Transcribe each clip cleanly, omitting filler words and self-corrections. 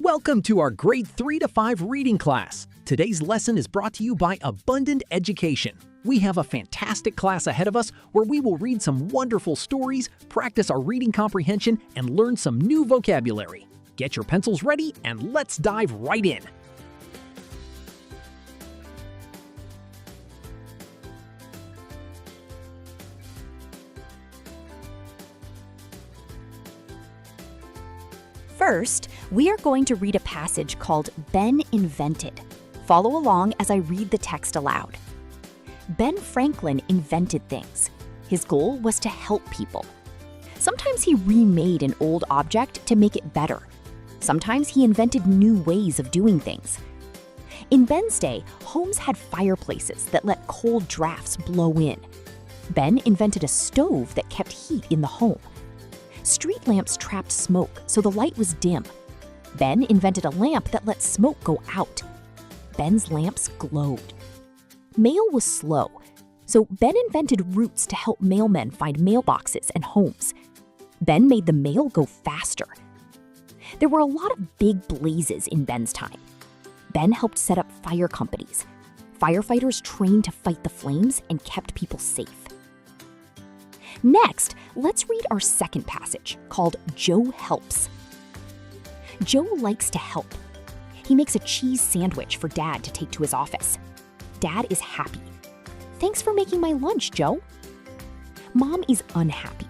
Welcome to our grade 3 to 5 reading class. Today's lesson is brought to you by Abundant Education. We have a fantastic class ahead of us where we will read some wonderful stories, practice our reading comprehension, and learn some new vocabulary. Get your pencils ready and let's dive right in. First, we are going to read a passage called Ben Invented. Follow along as I read the text aloud. Ben Franklin invented things. His goal was to help people. Sometimes he remade an old object to make it better. Sometimes he invented new ways of doing things. In Ben's day, homes had fireplaces that let cold drafts blow in. Ben invented a stove that kept heat in the home. Street lamps trapped smoke, so the light was dim. Ben invented a lamp that let smoke go out. Ben's lamps glowed. Mail was slow, so Ben invented routes to help mailmen find mailboxes and homes. Ben made the mail go faster. There were a lot of big blazes in Ben's time. Ben helped set up fire companies. Firefighters trained to fight the flames and kept people safe. Next, let's read our second passage, called Joe Helps. Joe likes to help. He makes a cheese sandwich for Dad to take to his office. Dad is happy. "Thanks for making my lunch, Joe." Mom is unhappy.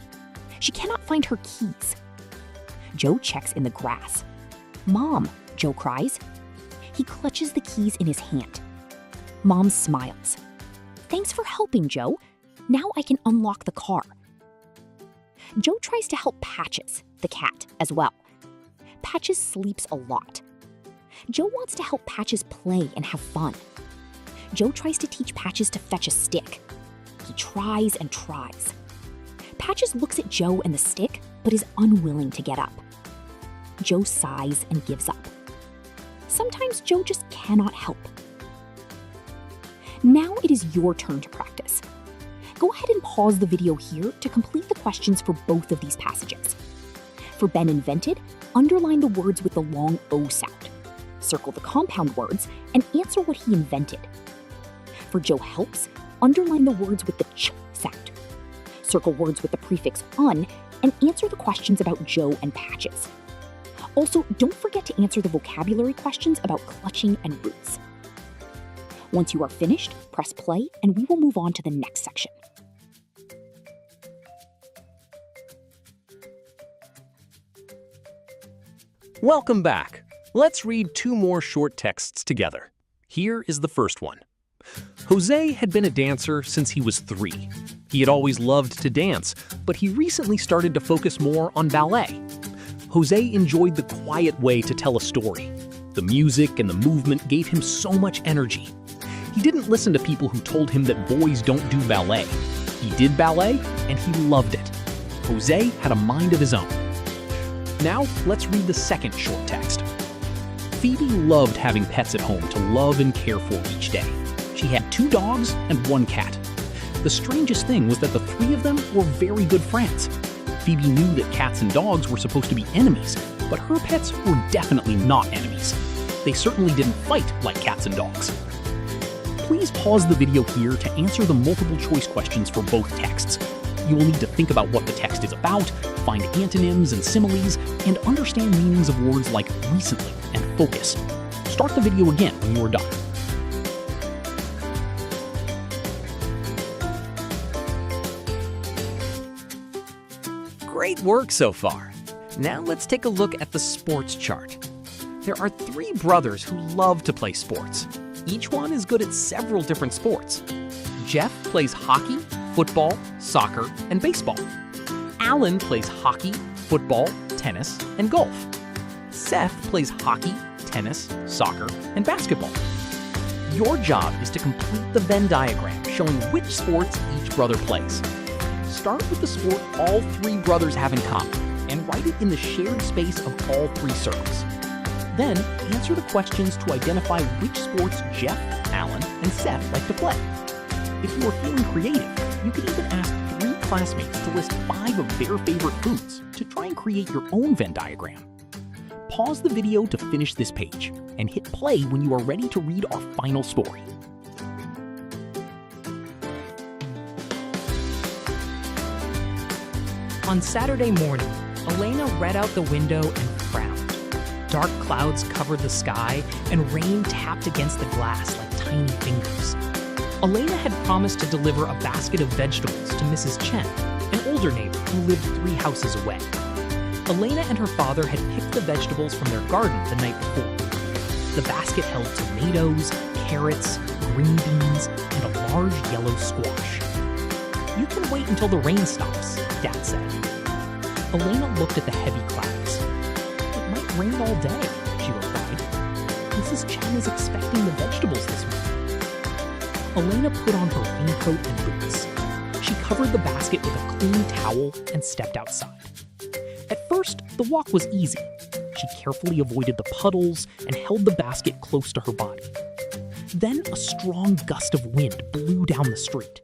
She cannot find her keys. Joe checks in the grass. "Mom," Joe cries. He clutches the keys in his hand. Mom smiles. "Thanks for helping, Joe. Now I can unlock the car." Joe tries to help Patches, the cat, as well. Patches sleeps a lot. Joe wants to help Patches play and have fun. Joe tries to teach Patches to fetch a stick. He tries and tries. Patches looks at Joe and the stick, but is unwilling to get up. Joe sighs and gives up. Sometimes Joe just cannot help. Now it is your turn to practice. Go ahead and pause the video here to complete the questions for both of these passages. For Ben Invented, underline the words with the long O sound. Circle the compound words and answer what he invented. For Joe Helps, underline the words with the ch sound. Circle words with the prefix un and answer the questions about Joe and Patches. Also, don't forget to answer the vocabulary questions about clutching and roots. Once you are finished, press play and we will move on to the next section. Welcome back. Let's read two more short texts together. Here is the first one. Jose had been a dancer since he was 3. He had always loved to dance, but he recently started to focus more on ballet. Jose enjoyed the quiet way to tell a story. The music and the movement gave him so much energy. He didn't listen to people who told him that boys don't do ballet. He did ballet, and he loved it. Jose had a mind of his own. Now, let's read the second short text. Phoebe loved having pets at home to love and care for each day. She had 2 dogs and 1 cat. The strangest thing was that the 3 of them were very good friends. Phoebe knew that cats and dogs were supposed to be enemies, but her pets were definitely not enemies. They certainly didn't fight like cats and dogs. Please pause the video here to answer the multiple choice questions for both texts. You will need to think about what the text is about, find antonyms and similes, and understand meanings of words like recently and focus. Start the video again when you are done. Great work so far. Now let's take a look at the sports chart. There are 3 brothers who love to play sports. Each one is good at several different sports. Jeff plays hockey, football, soccer, and baseball. Alan plays hockey, football, tennis, and golf. Seth plays hockey, tennis, soccer, and basketball. Your job is to complete the Venn diagram showing which sports each brother plays. Start with the sport all 3 brothers have in common and write it in the shared space of all 3 circles. Then, answer the questions to identify which sports Jeff, Alan, and Seth like to play. If you are feeling creative, you could even ask 3 classmates to list 5 of their favorite foods to try and create your own Venn diagram. Pause the video to finish this page, and hit play when you are ready to read our final story. On Saturday morning, Elena read out the window and frowned. Dark clouds covered the sky, and rain tapped against the glass like tiny fingers. Elena had promised to deliver a basket of vegetables to Mrs. Chen, an older neighbor who lived 3 houses away. Elena and her father had picked the vegetables from their garden the night before. The basket held tomatoes, carrots, green beans, and a large yellow squash. "You can wait until the rain stops," Dad said. Elena looked at the heavy clouds. "It might rain all day," she replied. "Mrs. Chen is expecting the vegetables this morning." Elena put on her raincoat and boots. She covered the basket with a clean towel and stepped outside. At first, the walk was easy. She carefully avoided the puddles and held the basket close to her body. Then a strong gust of wind blew down the street.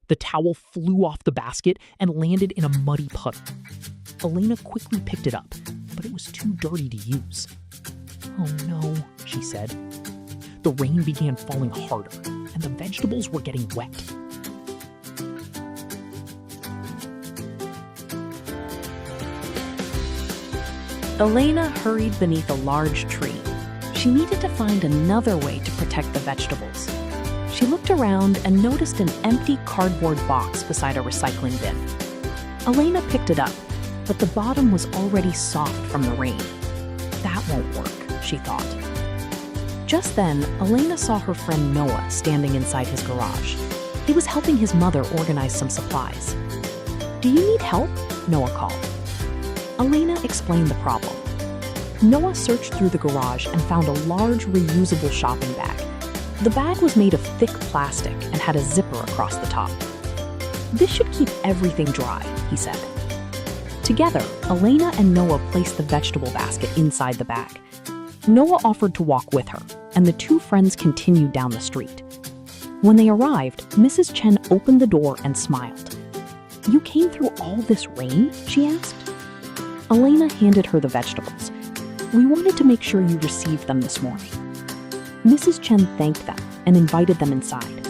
The towel flew off the basket and landed in a muddy puddle. Elena quickly picked it up, but it was too dirty to use. "Oh no," she said. The rain began falling harder, and the vegetables were getting wet. Elena hurried beneath a large tree. She needed to find another way to protect the vegetables. She looked around and noticed an empty cardboard box beside a recycling bin. Elena picked it up, but the bottom was already soft from the rain. "That won't work," she thought. Just then, Elena saw her friend Noah standing inside his garage. He was helping his mother organize some supplies. "Do you need help?" Noah called. Elena explained the problem. Noah searched through the garage and found a large reusable shopping bag. The bag was made of thick plastic and had a zipper across the top. "This should keep everything dry," he said. Together, Elena and Noah placed the vegetable basket inside the bag. Noah offered to walk with her, and the 2 friends continued down the street. When they arrived, Mrs. Chen opened the door and smiled. "You came through all this rain?" she asked. Elena handed her the vegetables. "We wanted to make sure you received them this morning." Mrs. Chen thanked them and invited them inside.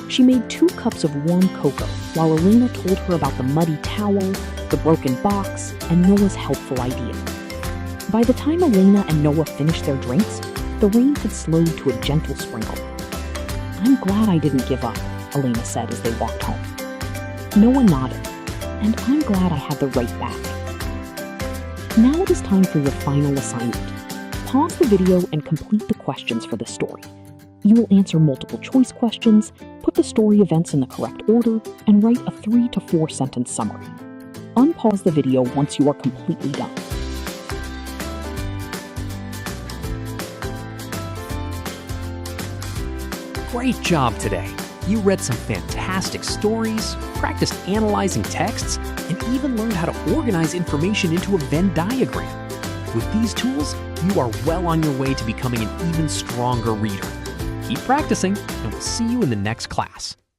She made 2 cups of warm cocoa while Elena told her about the muddy towel, the broken box, and Noah's helpful idea. By the time Elena and Noah finished their drinks, the rain had slowed to a gentle sprinkle. "I'm glad I didn't give up," Elena said as they walked home. Noah nodded, "And I'm glad I had the right bag." Now it is time for your final assignment. Pause the video and complete the questions for this story. You will answer multiple choice questions, put the story events in the correct order, and write a 3 to 4 sentence summary. Unpause the video once you are completely done. Great job today! You read some fantastic stories, practiced analyzing texts, and even learned how to organize information into a Venn diagram. With these tools, you are well on your way to becoming an even stronger reader. Keep practicing, and we'll see you in the next class.